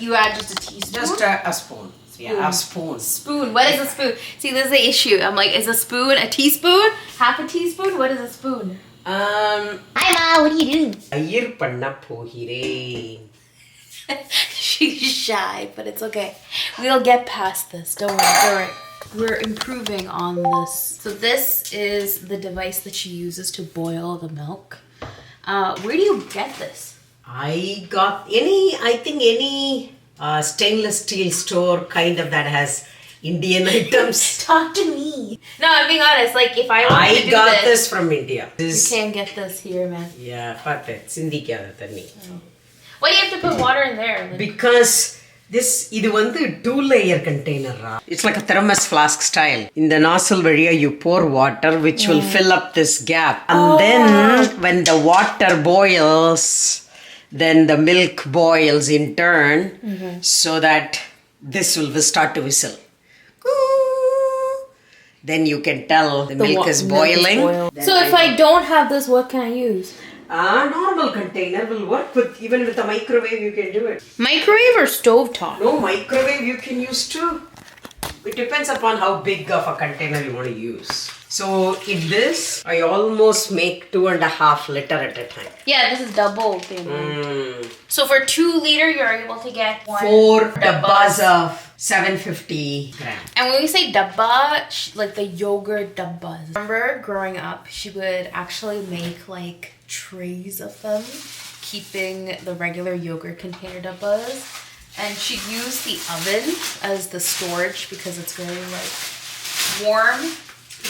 You add just a teaspoon? Just a spoon. Yeah, a spoon. Spoon. What is a spoon? See, this is the issue. I'm like, is a spoon a teaspoon? Half a teaspoon? What is a spoon? Hi Ma, what are you doing? Ayir panna pohire. She's shy, but it's okay. We'll get past this. Don't worry. We're improving on this. So this is the device that she uses to boil the milk. Where do you get this? I got any stainless steel store kind of that has Indian items. Talk to me. No, I'm being honest. Like, if I wanted to do got this from India. you can't get this here, man. Yeah, but it's India. Why do you have to put water in there? Like, Because this is a 2-layer container. It's like a thermos flask style. In the nozzle area, you pour water, which will fill up this gap. And then when the water boils, then the milk boils in turn, so that this will start to whistle. Then you can tell the milk is boiling. So if I don't have this, what can I use? A normal container will work even with a microwave. You can do it. Microwave or stovetop? No, microwave you can use too. It depends upon how big of a container you want to use. So in this, I almost make 2.5 liters at a time. Yeah, this is double the amount. So for 2 liters, you're able to get 4 dabbas of 750 grams. And when we say dabba, like the yogurt dabbas. Remember growing up, she would actually make like trays of them, keeping the regular yogurt container dabbas. And she used the oven as the storage because it's very like warm.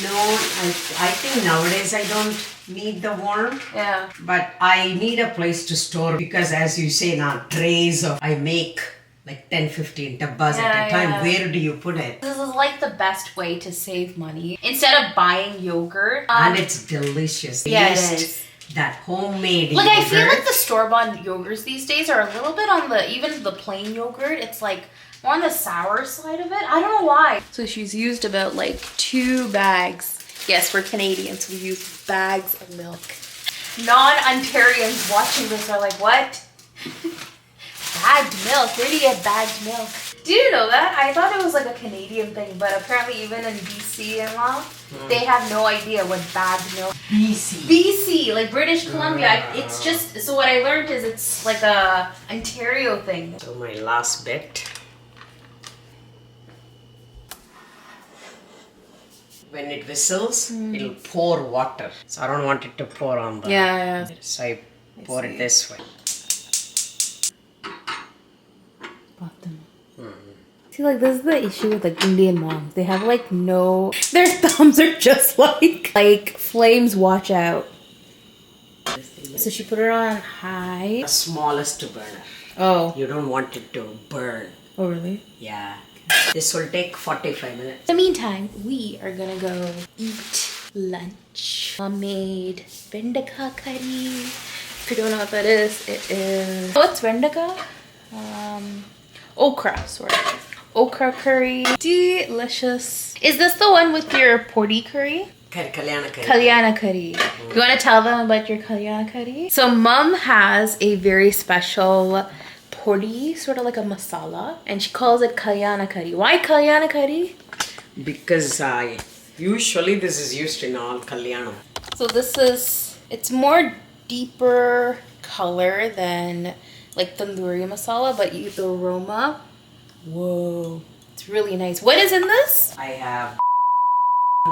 No, I think nowadays I don't need the warm. Yeah. But I need a place to store because as you say now, trays of, I make like 10-15 dabbas at a time. Where do you put it? This is like the best way to save money. Instead of buying yogurt. And it's delicious. Yeah, it is. That homemade Like, yogurt. I feel like the store-bought yogurts these days are a little bit on the, even the plain yogurt, it's like more on the sour side of it. I don't know why. So she's used about like 2 bags. Yes, we're Canadians, we use bags of milk. Non-Ontarians watching this are like, what? Bagged milk? Where do you get bagged milk? Do you know that? I thought it was like a Canadian thing, but apparently even in BC and all, they have no idea what bagged milk. BC, like British Columbia. It's just, so what I learned is it's like a Ontario thing. So my last bit. When it whistles, it'll pour water. So I don't want it to pour on the... Yeah. So I pour it this way. See, like, this is the issue with like Indian moms. They have like no, their thumbs are just like flames, watch out. So she put it on high. The smallest burner. Oh. You don't want it to burn. Oh, really? Yeah. This will take 45 minutes. In the meantime, we are gonna go eat lunch. Mom made vendaka curry. If you don't know what that is, it is... What's vendaka? Okra, sorry. Okra curry. Delicious. Is this the one with your podi curry? Kalyana curry. Kalyana curry. You want to tell them about your Kalyana curry? So Mom has a very special podi, sort of like a masala, and she calls it Kalyana curry. Why Kalyana curry? Because usually this is used in all Kalyana. So this is, it's more deeper color than like tandoori masala, but the aroma, whoa, it's really nice. What is in this? I have.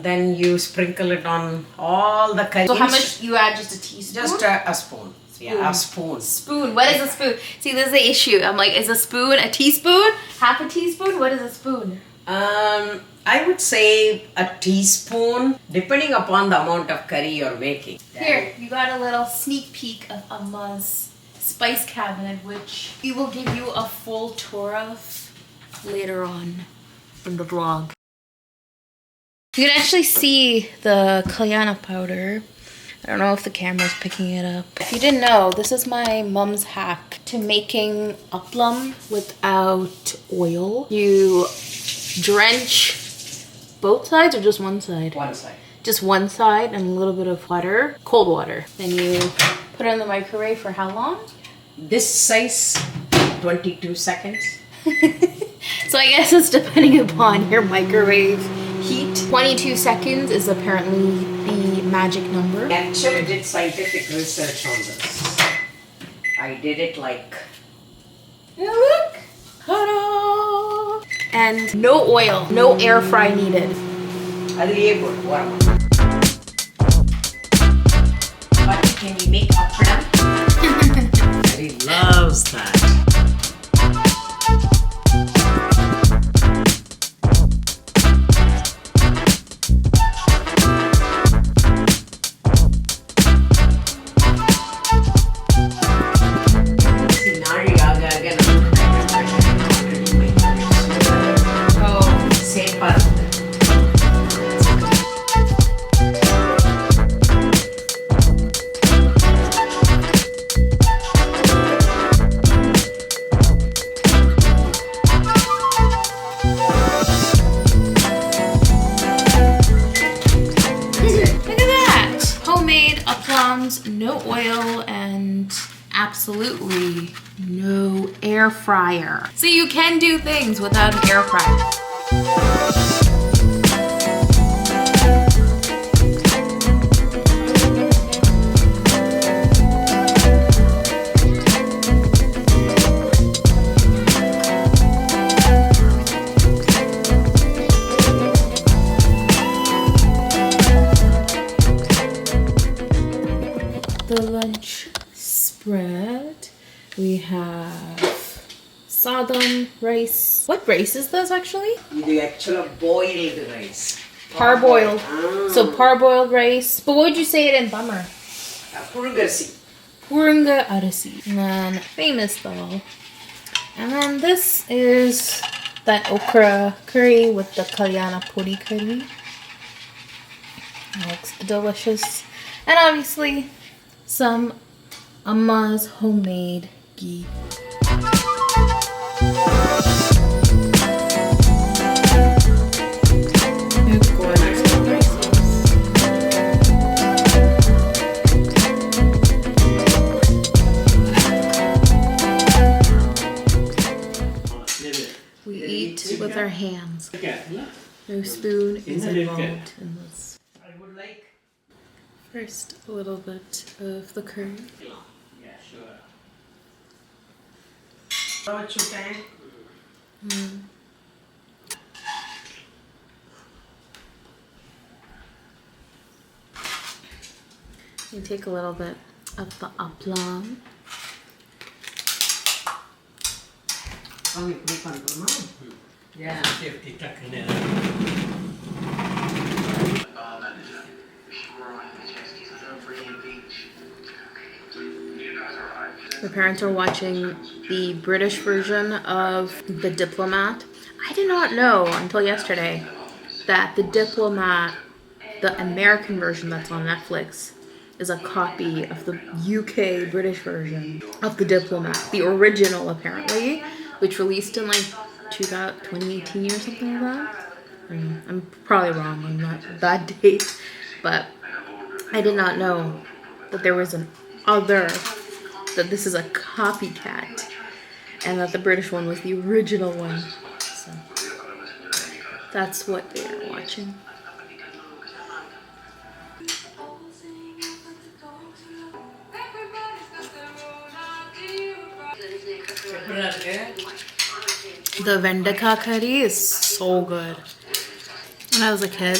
Then you sprinkle it on all the curry. So how much you add? Just a teaspoon? Just a spoon. Yeah, a spoon. Spoon. What is a spoon? See, this is the issue. I'm like, is a spoon a teaspoon? Half a teaspoon? What is a spoon? I would say a teaspoon, depending upon the amount of curry you're making. Here, you got a little sneak peek of Amma's spice cabinet, which we will give you a full tour of later on in the vlog. You can actually see the Kalyana powder. I don't know if the camera's picking it up. If you didn't know, this is my mom's hack to making appam without oil. You drench both sides or just one side? One side. Just one side and a little bit of water, cold water. Then you put it in the microwave for how long? This size 22 seconds. So I guess it's depending upon your microwave heat. 22 seconds is apparently the magic number. I actually did scientific research on this. I did it like... Yeah, look! Ta-da! And no oil, no air fry needed. But can we make appalam? He loves that. No oil and absolutely no air fryer. So you can do things without an air fryer. The lunch spread, we have sadam rice. What rice is this actually? The actual boiled rice. Parboiled. So parboiled rice. But what would you say it in Bummer? Purungarsi. Purunga arasi. And then famous though. And then this is that okra curry with the kalyana puri curry. It looks delicious. And obviously some Amma's homemade ghee. We eat with our hands. No spoon is involved in this. First, a little bit of the curry. Yeah, sure. You take a little bit of the aplam. Yeah. My parents are watching the British version of The Diplomat. I did not know until yesterday that The Diplomat, the American version that's on Netflix, is a copy of the UK British version of The Diplomat. The original, apparently, which released in like 2018 or something like that. I'm probably wrong on that date, but I did not know that there was that this is a copycat, and that the British one was the original one. So that's what they are watching. The Vendika curry is so good. When I was a kid,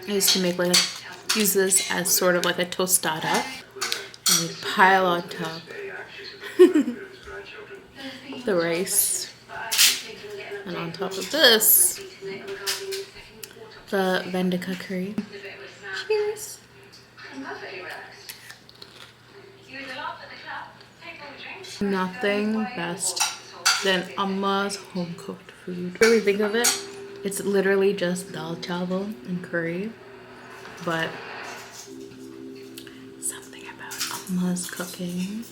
I used to use this as sort of like a tostada, and we'd pile on top the rice, and on top of this, the Vendika curry. Cheers! Nothing best than Amma's home cooked food. Really think of it, it's literally just dal chawal and curry, but something about Amma's cooking.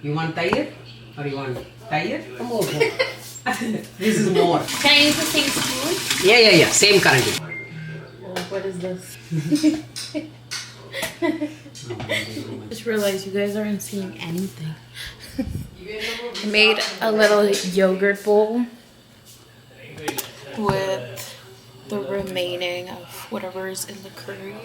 You want tire or you want tire? More. This is more. Can I use the same spoon? Yeah. Same currently. Oh, what is this? Just realized you guys aren't seeing anything. I made a little yogurt bowl with the remaining of whatever's in the curry.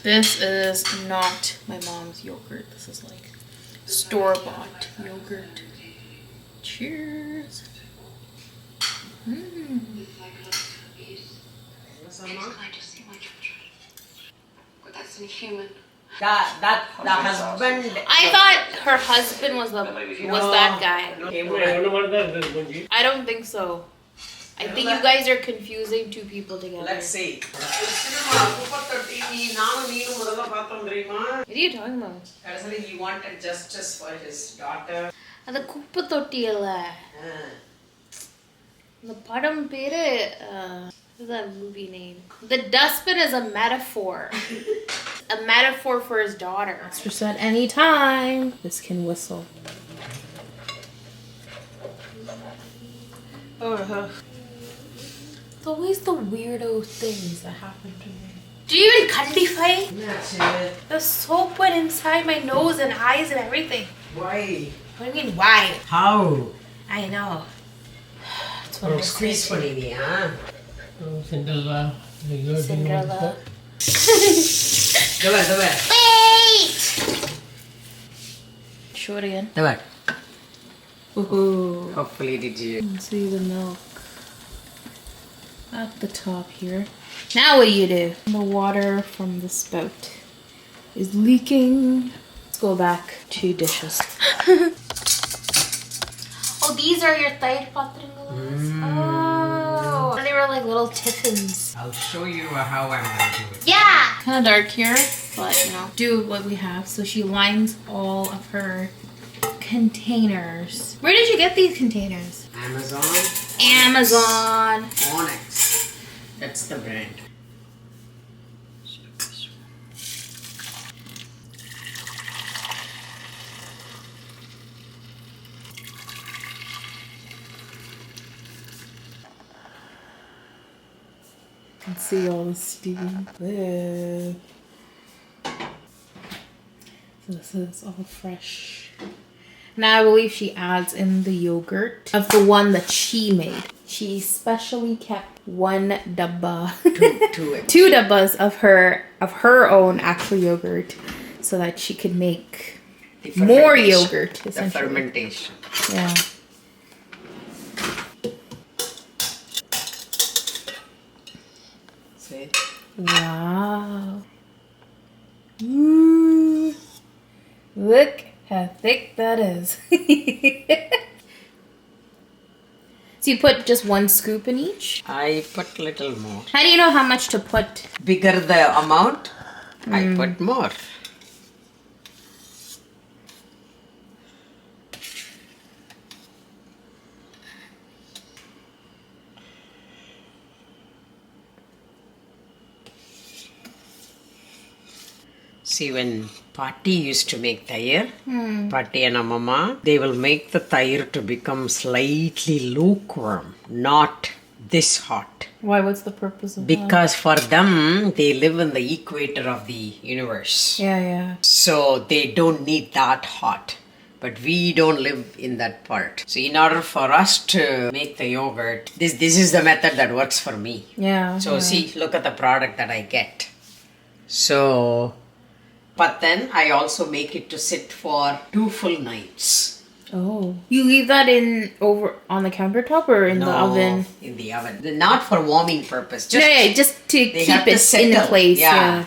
This is not my mom's yogurt. This is like store-bought yogurt. Cheers. That's inhuman. The husband. I thought her husband was that guy. I don't think so. I think you guys are confusing two people together. Let's see. What are you talking about? Actually, he wanted justice for his daughter. The kuppa totti illa. The padam pere. What is that movie name? The dustbin is a metaphor. A metaphor for his daughter. Extra set anytime. This can whistle. It's always the weirdo things that happen to me. Do you even kandify? That's it. The soap went inside my nose and eyes and everything. Why? What do you mean, why? How? I know. That's what I Squeeze said. panini, huh? Cinderella. Cinderella. Do it. Wait! Show it again. Do it. Ooh. Hopefully, did you? Let's see the milk at the top here. Now what do you do? The water from the spout is leaking. Let's go back 2 dishes. Oh, these are your thair patringalas? Oh. They were like little tiffins. I'll show you how I'm going to do it. Yeah! Kind of dark here, but you know, do what we have. So she lines all of her containers. Where did you get these containers? Amazon. Onyx. That's the brand. You can see all the steam there. So this is all fresh. Now I believe she adds in the yogurt of the one that she made. She specially kept 1 dabba, two dabbas of her own actual yogurt, so that she could make more yogurt. The Essentially, fermentation. yeah. See? Wow. Ooh. Look how thick that is. So you put just 1 scoop in each? I put little more. How do you know how much to put? Bigger the amount, I put more. See, when Patti used to make thair, Patti and Amma, they will make the thair to become slightly lukewarm, not this hot. Why? What's the purpose of Because for them, they live in the equator of the universe. that? Yeah. So they don't need that hot. But we don't live in that part. So in order for us to make the yogurt, this is the method that works for me. Yeah. So see, look at the product that I get. So, but then I also make it to sit for 2 full nights. Oh. You leave that in over on the countertop or in the oven? In the oven. Not for warming purpose. Just, Just to they keep have to it in settle. place. Yeah.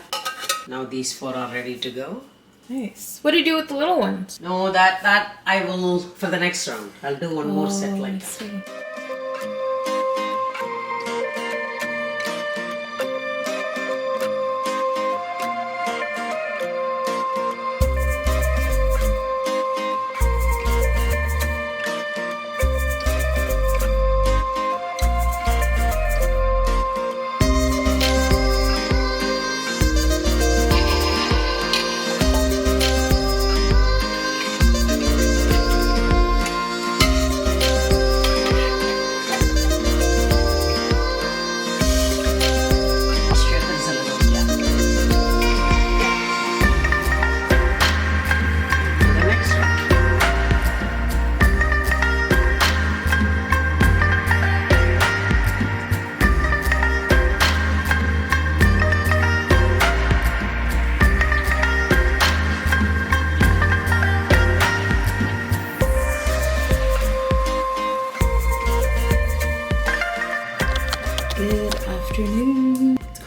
Now these 4 are ready to go. Nice. What do you do with the little ones? No, that I will for the next round. I'll do one more set like that. see.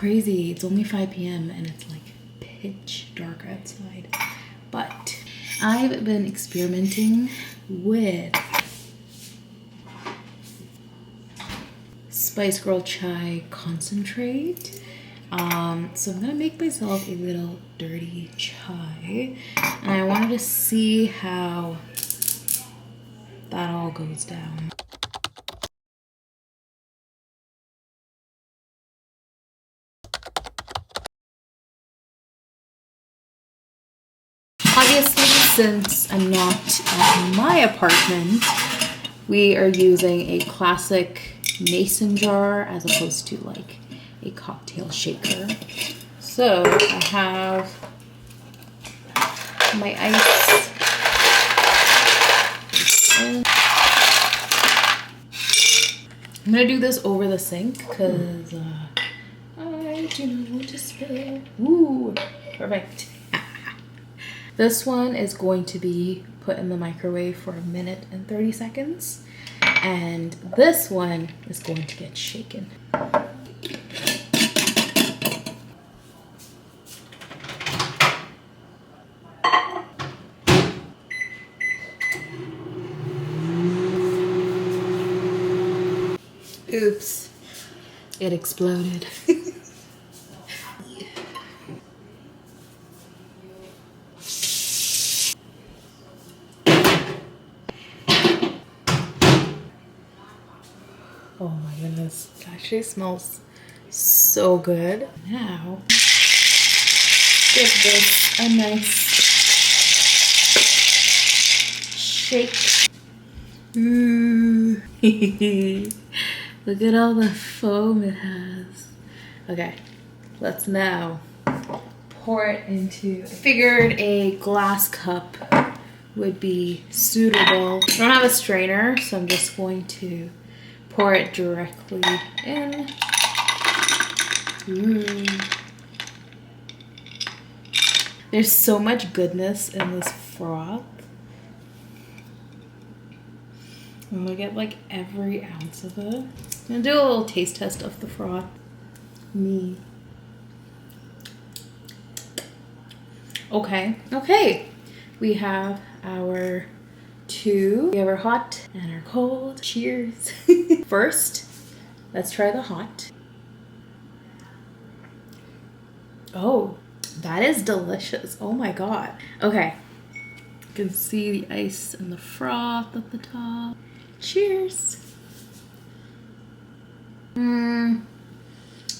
crazy. It's only 5 p.m. and it's like pitch dark outside. But I've been experimenting with Spice Girl Chai concentrate. So I'm gonna make myself a little dirty chai, and I wanted to see how that all goes down. Obviously, since I'm not at my apartment, we are using a classic mason jar as opposed to like a cocktail shaker. So I have my ice. I'm gonna do this over the sink because I do not want to spill. Ooh, perfect. This one is going to be put in the microwave for 1 minute and 30 seconds. And this one is going to get shaken. Oops, it exploded. Oh my goodness, it actually smells so good. Now, give this a nice shake. Ooh. Look at all the foam it has. Okay, let's now pour it into, I figured a glass cup would be suitable. I don't have a strainer, so I'm just going to pour it directly in. Ooh. There's so much goodness in this froth. I'm gonna get like every ounce of it. I'm gonna do a little taste test of the froth. Me. Okay. We have our two. We have our hot and our cold. Cheers. First, let's try the hot. Oh, that is delicious. Oh my god. Okay. You can see the ice and the froth at the top. Cheers.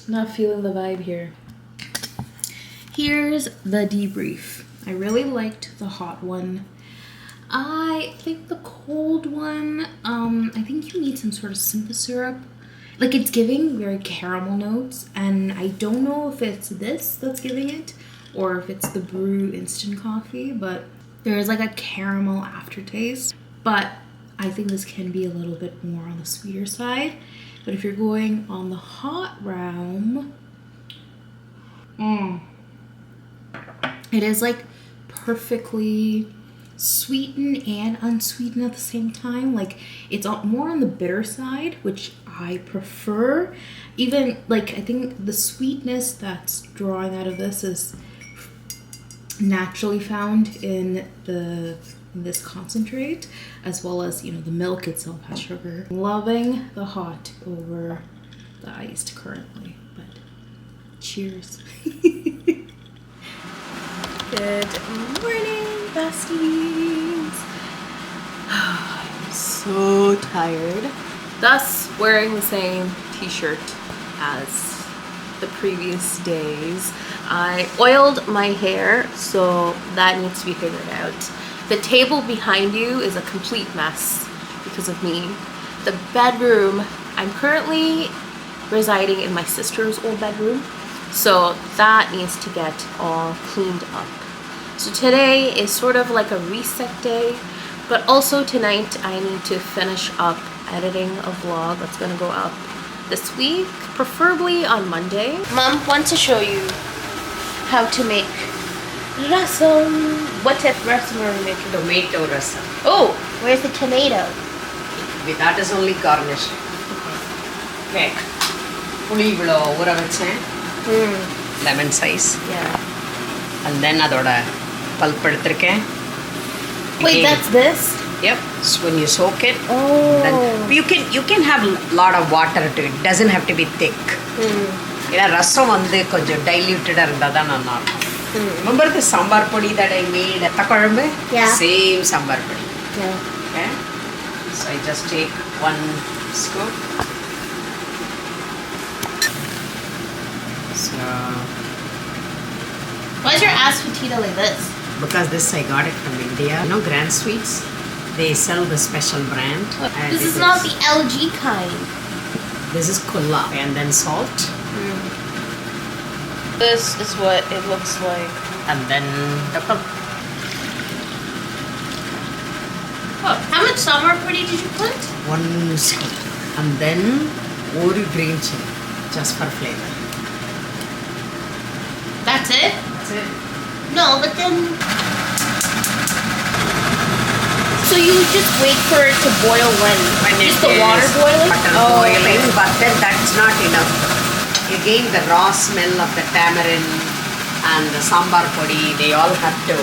Not feeling the vibe here. Here's the debrief. I really liked the hot one. I think the cold one, I think you need some sort of simple syrup. Like, it's giving very caramel notes, and I don't know if it's this that's giving it or if it's the brew instant coffee, but there is like a caramel aftertaste. But I think this can be a little bit more on the sweeter side. But if you're going on the hot realm, it is like perfectly sweetened and unsweetened at the same time. Like, it's more on the bitter side, which I prefer. Even like, I think the sweetness that's drawing out of this is naturally found in this concentrate, as well as, you know, the milk itself has sugar. Loving the hot over the iced currently, but cheers. Good morning, besties. I'm so tired. Thus, wearing the same t-shirt as the previous days. I oiled my hair, so that needs to be figured out. The table behind you is a complete mess because of me. The bedroom, I'm currently residing in my sister's old bedroom, so that needs to get all cleaned up. So today is sort of like a reset day, but also tonight I need to finish up editing a vlog that's gonna go up this week, preferably on Monday. Mom wants to show you how to make rasam. What type of rasam are we making? Tomato rasam. Oh, where's the tomato? That is only garnish. Okay. புளி இவ்வளோ ஊற வச்சேன். lemon size. Yeah. And then அதோட pulp எடுத்திருக்கேன். Wait, Again. that's this? Yep. So when you soak it, Oh. then you can have a lot of water to it. It doesn't have to be thick. ஏன்னா ரசம் வந்து கொஞ்சம் டைல்யூட்டடாக இருந்தால் தான் நல்லா இருக்கும். Remember the sambar podi that I made at Takkuழம்பு? Yeah. Same sambar podi. Yeah. Okay. So I just take 1 scoop. So Why is your asafoetida like this? because this I got it from India. You know Grand Sweets? They sell the special brand. And This it is not the LG kind. This is kola and then salt. This is what it looks like. And then the pulp. Oh, how much sambar podi did you put? 1 scoop. And then one green chili just for flavor. That's it? That's it. No, but then... So you just wait for it to boil when? When just it the water is boiling? water Oh, boiling, okay. but then that's not enough. Again, the raw smell of the tamarind and the sambar podi, they all have to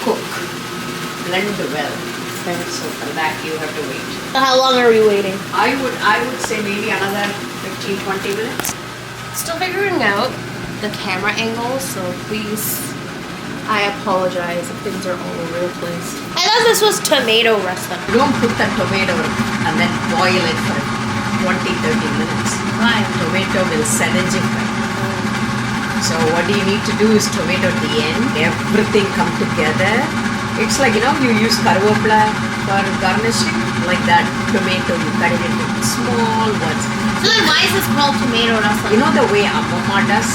cook, blend well. Okay. So for that you have to wait. So how long are we waiting? I would say maybe another 15-20 minutes. Still figuring out the camera angle, so please, I apologize if things are all over the place. I thought this was tomato rasam. Don't put the tomato and then boil it for 20-30 minutes. Why? Tomato will sedagify. So what do you need to do is tomato at the end, everything come together. It's like, you know, you use karvapla for garnishing, like that tomato, you cut it into small ones. So then why is this called tomato rasam? You know the way Amma does?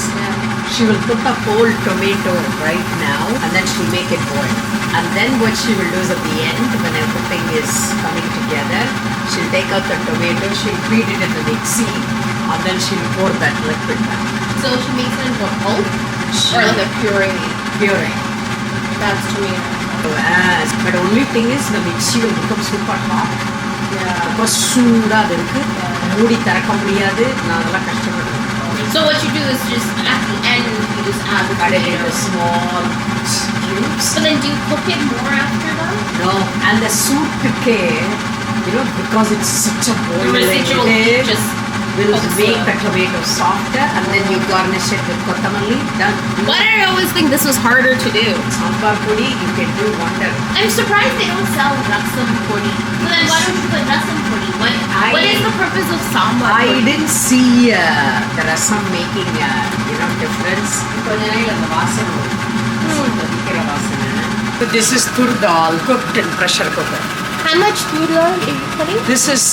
She will put the whole tomato right now and then she'll make it boil. And then what she will do is at the end, when everything is coming together, she'll take out the tomato, she'll feed it in the mixie, and then she'll pour that liquid back. So she makes it into a pulp? Or like a puree? Puree. That's tomato. Yes. But only thing is the mixie will become super hot. Yeah. Because சூடா அது இருக்கு மூடி திறக்க முடியாது நான் அதெல்லாம் கஷ்டப்படுறேன். So what you do is just at the end you just add the Cut it tomato. into small cubes. So then do you cook it more after that? No, and the soup you know, because it's such a The boiling residual heat just will cooks make it. the tomato softer and then you garnish it with kottamalli. Done. Why did I always think this was harder to do? Sambar podi, you can do wonder. I'm surprised they don't sell rasam podi. So then why don't you put rasam podi? What is the purpose of sambar I podi? didn't see the rasam making you know, difference. கொஞ்ச நாள் அந்த வாசனை வரும். கொதிக்கிற வாசனை. So this is tur dal cooked in pressure cooker. How much food are you putting? This is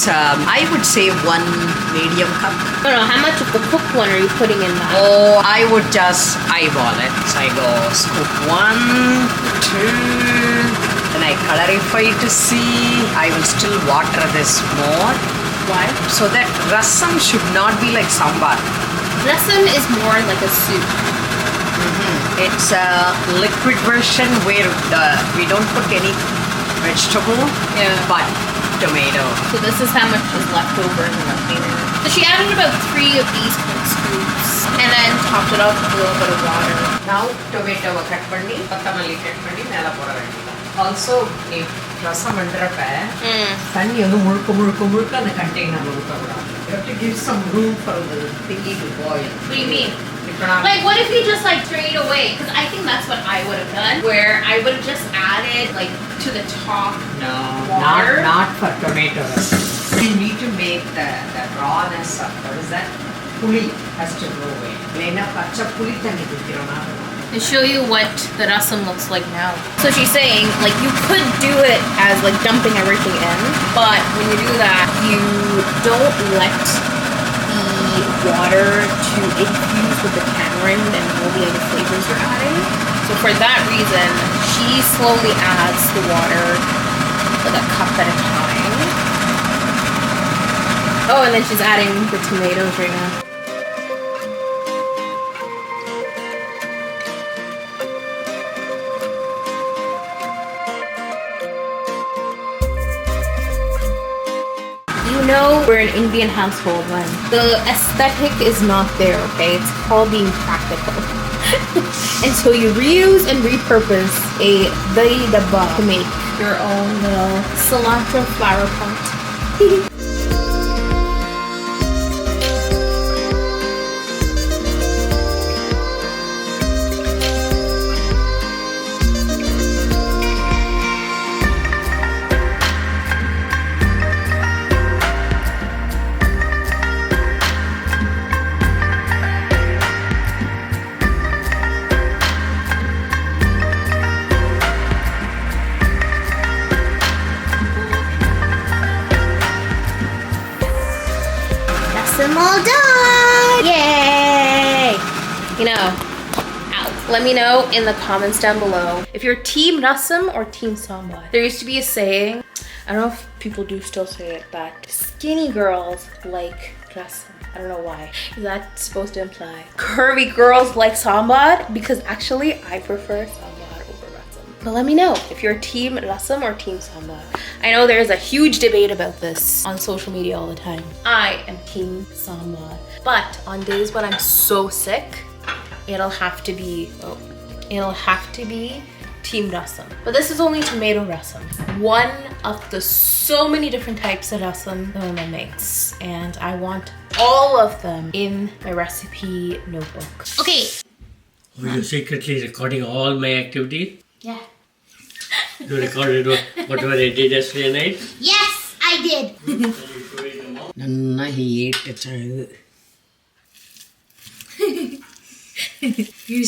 I would say 1 medium cup. No, how much of the cooked one are you putting in that? Oh, I would just eyeball it. So I go scoop 1, 2, then I colorify to see. I will still water this more. Why? So that rasam should not be like sambar. Rasam is more like a soup. It's a liquid version where we don't put any vegetable, Yeah. but tomato. So this is how much is left over in the container. So she added about 3 of these quick scoops and then topped it up with a little bit of water. Now tomato cut பண்ணி கொத்தமல்லி cut பண்ணி மேல போட வேண்டியது. Also நீ ரசம் பண்றப்ப தண்ணி வந்து முழுக்க அந்த கண்டெய்னர்ல ஊத்தக்கூடாது. You have to give some room for the thingy to boil. What do you mean? Like, what if you just like drain it away? Because I think that's what I would have done, where I would have just added like to the top. No, Water? not for tomato rasam. You need to make the rawness of what is that? Puli has to go away. இல்லைன்னா பச்சை புளி தண்ணி குடிக்கிறோம்னா To show you what the rasam looks like now. So she's saying, like, you could do it as like dumping everything in, but when you do that, you don't let the water to infuse with the tamarind and all the other flavors you're adding. So for that reason, she slowly adds the water like a cup at a time. Oh, and then she's adding the tomatoes right now. You You know we're an Indian household when the aesthetic is not there, okay? It's called being practical. And so you reuse and repurpose a dahi dabba to make your own little cilantro flower pot. Them all done! Yay! You know, let me know in the comments down below if you're team rasam or team sambar. There used to be a saying, I don't know if people do still say it, that skinny girls like rasam. I don't know why. Is that supposed to imply curvy girls like sambar? Because actually I prefer sambar over rasam. But let me know if you're team rasam or team sambar. I know there's a huge debate about this on social media all the time. I am team sambar. But on days when I'm so sick, it'll have to be team rasam. But this is only tomato rasam. One of the so many different types of rasam that Amma makes. And I want all of them in my recipe notebook. Okay. Were you secretly recording all my activities? Yeah. You recorded whatever I did yesterday night? Yes, I did. Nanna heat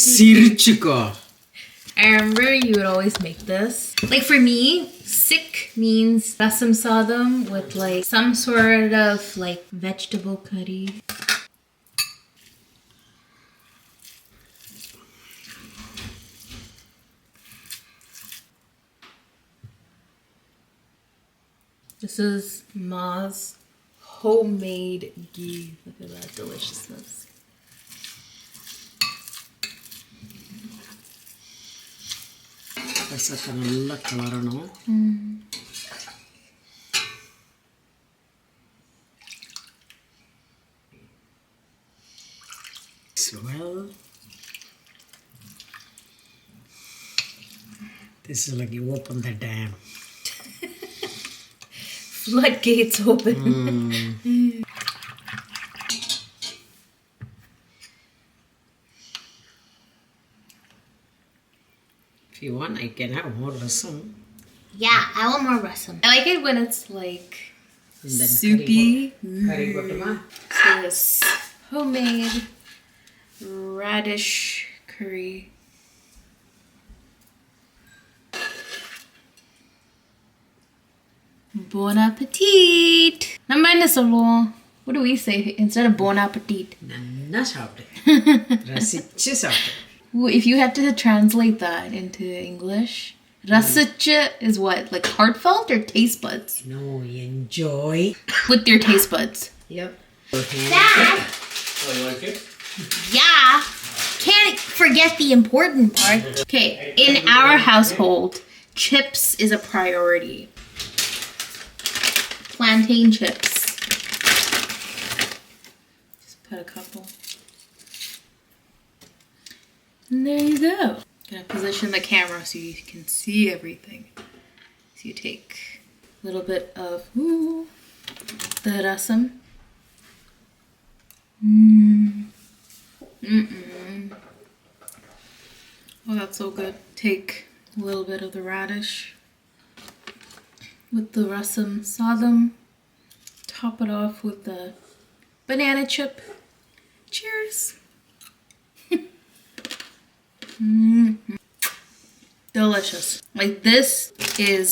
Sirichuko. I remember you would always make this. Like for me, sick means rasam sadam with like some sort of like vegetable curry. This is Ma's homemade ghee. Look at that deliciousness. Well, this is like you open the dam. Floodgates open. If you want, I can have more rasam. Yeah, I want more rasam. I like it when it's like And then soupy. Curry bottom. So this homemade radish curry. Bon appetit! What do we say instead of bon appetit? Nanna சாப்பிடு ரசிச்சு சாப்பிடு. Ooh, if you had to translate that into English, rasicha is what? Like heartfelt or taste buds? No, enjoy. With your taste buds. Yep. Dad! Oh, you like it? Yeah! Can't forget the important part. Okay, in our household, chips is a priority. Plantain chips. Just put a couple. And there you go. Gonna position the camera so you can see everything. So you take a little bit of the rasam. Oh, that's so good. Take a little bit of the radish with the rasam sadam. Top it off with the banana chip. Cheers. Delicious. Like this is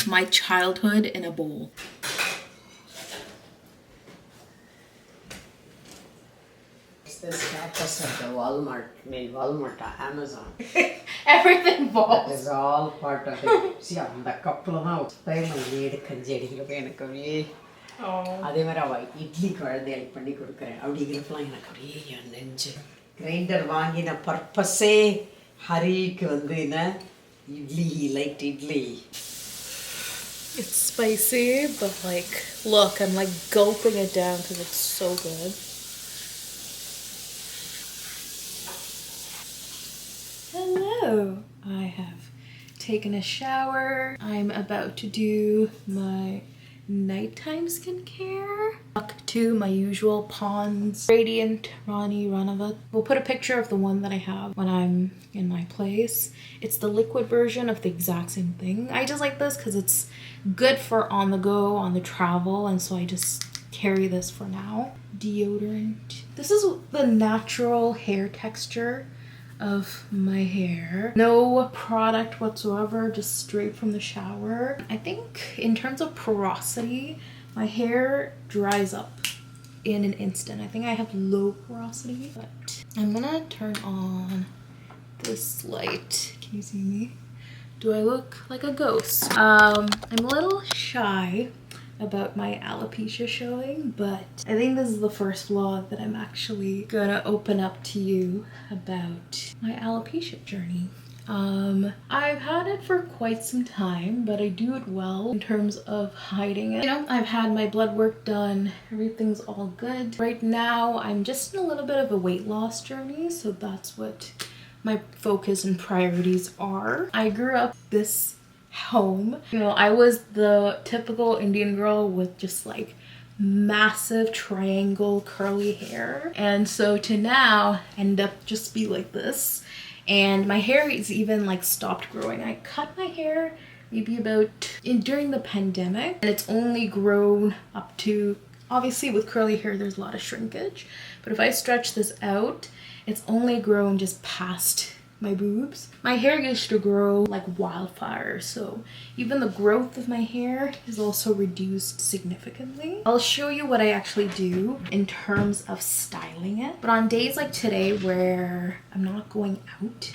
my childhood in a bowl. The status of the Walmart, Amazon. Everything That falls. is all part of it. See, the couple of house, அதே மாதிரி அவ இட்லி குழந்தைகளுக்கு பண்ணி கொடுக்குறேன் அப்படிங்கிறப்பெல்லாம் எனக்கு அப்படியே என் நெஞ்சு grinder வாங்கின பர்பஸே ஹரிக்கு வந்து என்ன idli light idli It's spicy, but like, look, I'm like gulping it down because it's so good. Hello. I have taken a shower. I'm about to do my nighttime skincare. Back to my usual Pond's Radiant Rani Ranavat. We'll put a picture of the one that I have when I'm in my place. It's the liquid version of the exact same thing. I just like this because it's good for on the go, on the travel, and so I just carry this for now. Deodorant. This is the natural hair texture of my hair. No product whatsoever, just straight from the shower. I think in terms of porosity, my hair dries up in an instant. I think I have low porosity, but I'm gonna turn on this light. Can you see me? Do I look like a ghost? I'm a little shy about my alopecia showing, but I think this is the first vlog that I'm actually gonna open up to you about my alopecia journey. I've had it for quite some time, but I do it well in terms of hiding it. You know, I've had my blood work done, everything's all good. Right now, I'm just in a little bit of a weight loss journey, so that's what my focus and priorities are. I grew up this home. You know, I was the typical Indian girl with just like massive triangle curly hair, and so to now end up just be like this, and my hair is even like stopped growing. I cut my hair maybe during the pandemic, and it's only grown up to, obviously with curly hair there's a lot of shrinkage, but if I stretch this out, it's only grown just past my boobs. My hair used to grow like wildfire, so even the growth of my hair is also reduced significantly. I'll show you what I actually do in terms of styling it, but on days like today where I'm not going out,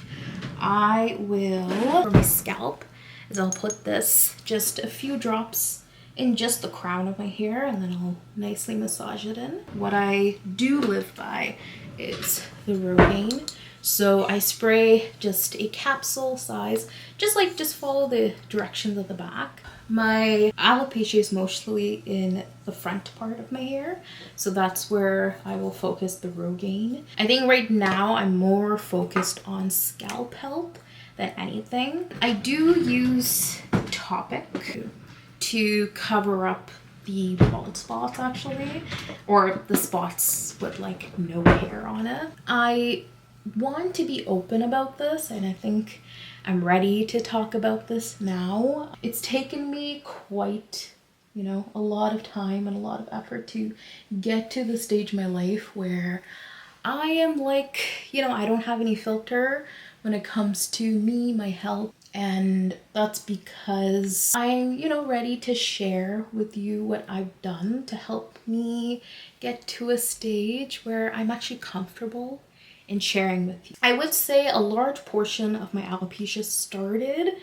I will, for my scalp, is I'll put this, just a few drops in just the crown of my hair, and then I'll nicely massage it in. What I do live by is the Rogaine. So I spray just a capsule size, just follow the directions of the back. My alopecia is mostly in the front part of my hair, so that's where I will focus the Rogaine. I think right now I'm more focused on scalp health than anything. I do use Topic to cover up the bald spots actually, or the spots with like no hair on it. I want to be open about this, and I think I'm ready to talk about this now. It's taken me quite, you know, a lot of time and a lot of effort to get to the stage in my life where I am like, you know, I don't have any filter when it comes to me, my health. And that's because I'm, you know, ready to share with you what I've done to help me get to a stage where I'm actually comfortable in sharing with you. I would say a large portion of my alopecia started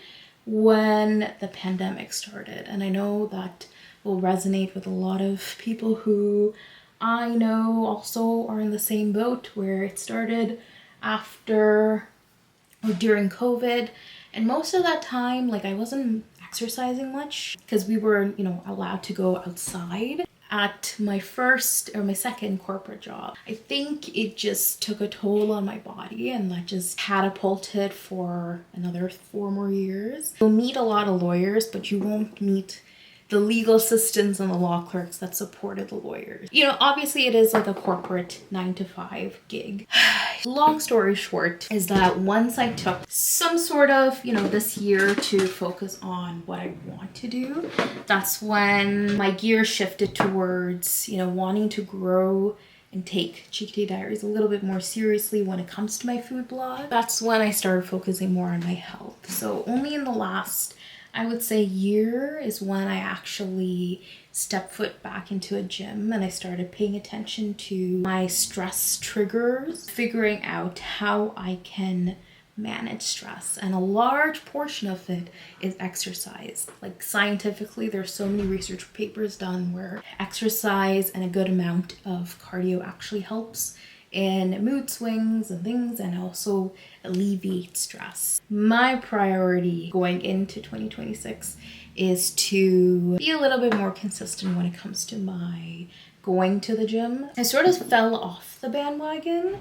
when the pandemic started. And I know that will resonate with a lot of people who I know also are in the same boat, where it started after or during COVID. And most of that time, like, I wasn't exercising much because we were, you know, allowed to go outside. At my first or my second corporate job, I think it just took a toll on my body, and that just catapulted for another 4 more years. You'll meet a lot of lawyers, but you won't meet the legal assistants and the law clerks that supported the lawyers. You know, obviously it is like a corporate 9-to-5 gig. Long story short is that once I took some sort of, you know, this year to focus on what I want to do, that's when my gear shifted towards, you know, wanting to grow and take Diaries a little bit more seriously when it comes to my food blog. That's when I started focusing more on my health. So only in the last, I would say, year is when I actually stepped foot back into a gym and I started paying attention to my stress triggers, figuring out how I can manage stress. And a large portion of it is exercise. Like, scientifically, there's so many research papers done where exercise and a good amount of cardio actually helps in mood swings and things, and also alleviate stress. My priority going into 2026 is to be a little bit more consistent when it comes to my going to the gym. I sort of fell off the bandwagon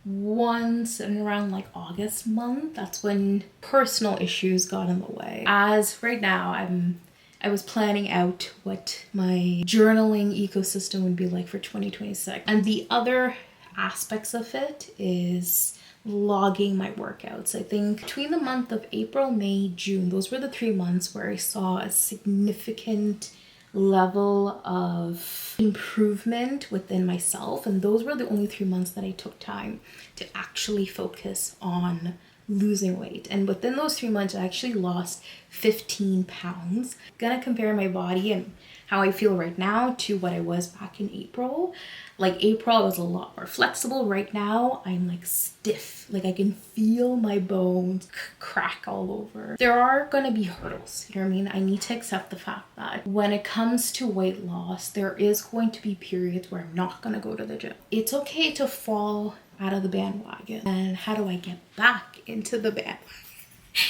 once in around like August month. That's when personal issues got in the way. As right now, I was planning out what my journaling ecosystem would be like for 2026. And the other aspects of it is logging my workouts. I think between the month of April, May, June, those were the 3 months where I saw a significant level of improvement within myself, and those were the only 3 months that I took time to actually focus on losing weight. And within those 3 months, I actually lost 15 pounds. Gonna compare my body and how I feel right now to what I was back in April. Like April, I was a lot more flexible. Right now, I'm like stiff. Like I can feel my bones crack all over. There are gonna be hurdles, you know what I mean? I need to accept the fact that when it comes to weight loss, there is going to be periods where I'm not gonna go to the gym. It's okay to fall out of the bandwagon. And how do I get back into the bandwagon?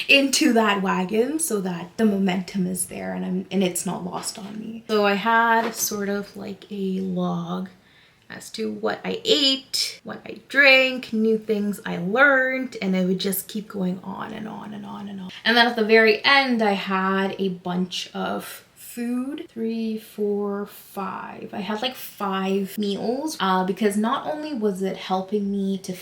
Into that wagon so that the momentum is there and it's not lost on me. So I had sort of like a log as to what I ate, what I drank, new things I learned, and it would just keep going on and on and on and on. And then at the very end, I had a bunch of food, 3, 4, 5. I had like 5 meals because not only was it helping me to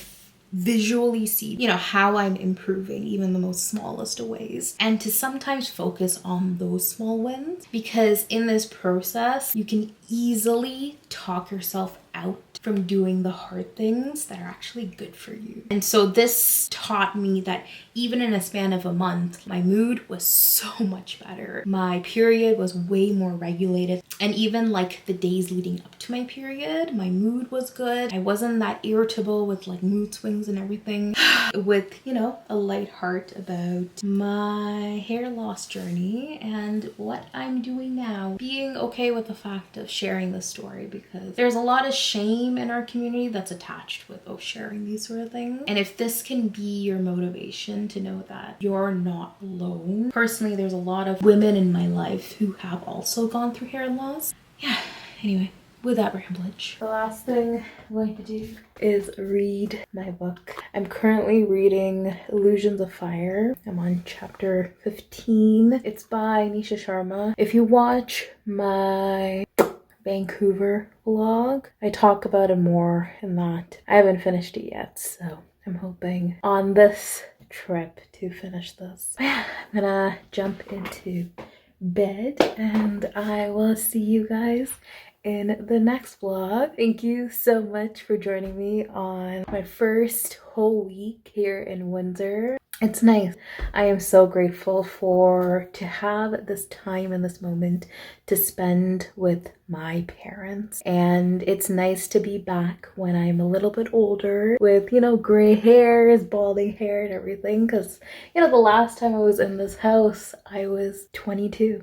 visually see, you know, how I'm improving, even the most smallest of ways, and to sometimes focus on those small wins, because in this process, you can easily talk yourself out from doing the hard things that are actually good for you. And so this taught me that even in a span of a month, my mood was so much better. My period was way more regulated. And even like the days leading up to my period, my mood was good. I wasn't that irritable with like mood swings and everything. With, you know, a light heart about my hair loss journey and what I'm doing now. Being okay with the fact of sharing this story, because there's a lot of shame in our community that's attached with sharing these sort of things. And if this can be your motivation to know that you're not alone. Personally, there's a lot of women in my life who have also gone through hair loss. Yeah, anyway, with that ramblage, the last thing I'm going to do is read my book. I'm currently reading Illusions of Fire. I'm on chapter 15. It's by Nisha Sharma. If you watch my Vancouver vlog, I talk about it more in that. I haven't finished it yet, so I'm hoping on this trip to finish this. I'm gonna jump into bed and I will see you guys in the next vlog. Thank you so much for joining me on my first whole week here in Windsor. It's nice. I am so grateful to have this time and this moment to spend with my parents. And it's nice to be back when I'm a little bit older with, you know, gray hairs, balding hair and everything. Because, you know, the last time I was in this house, I was 22.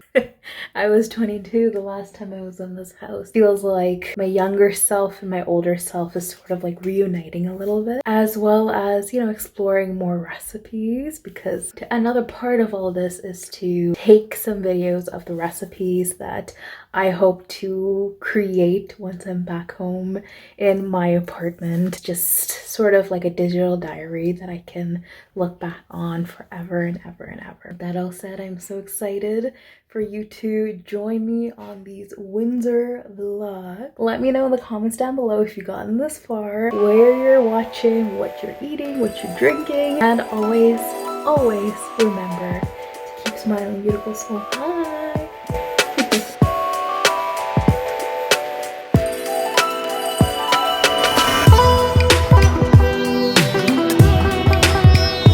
I was 22 the last time I was in this house. Feels like my younger self and my older self is sort of like reuniting a little bit, as well as, you know, exploring more recipes, because another part of all this is to take some videos of the recipes that I hope to create once I'm back home in my apartment. Just sort of like a digital diary that I can look back on forever and ever and ever. That all said, I'm so excited for you to join me on these Windsor vlogs. Let me know in the comments down below if you've gotten this far, where you're watching, what you're eating, what you're drinking, and always remember to keep smiling, beautiful soul. Bye!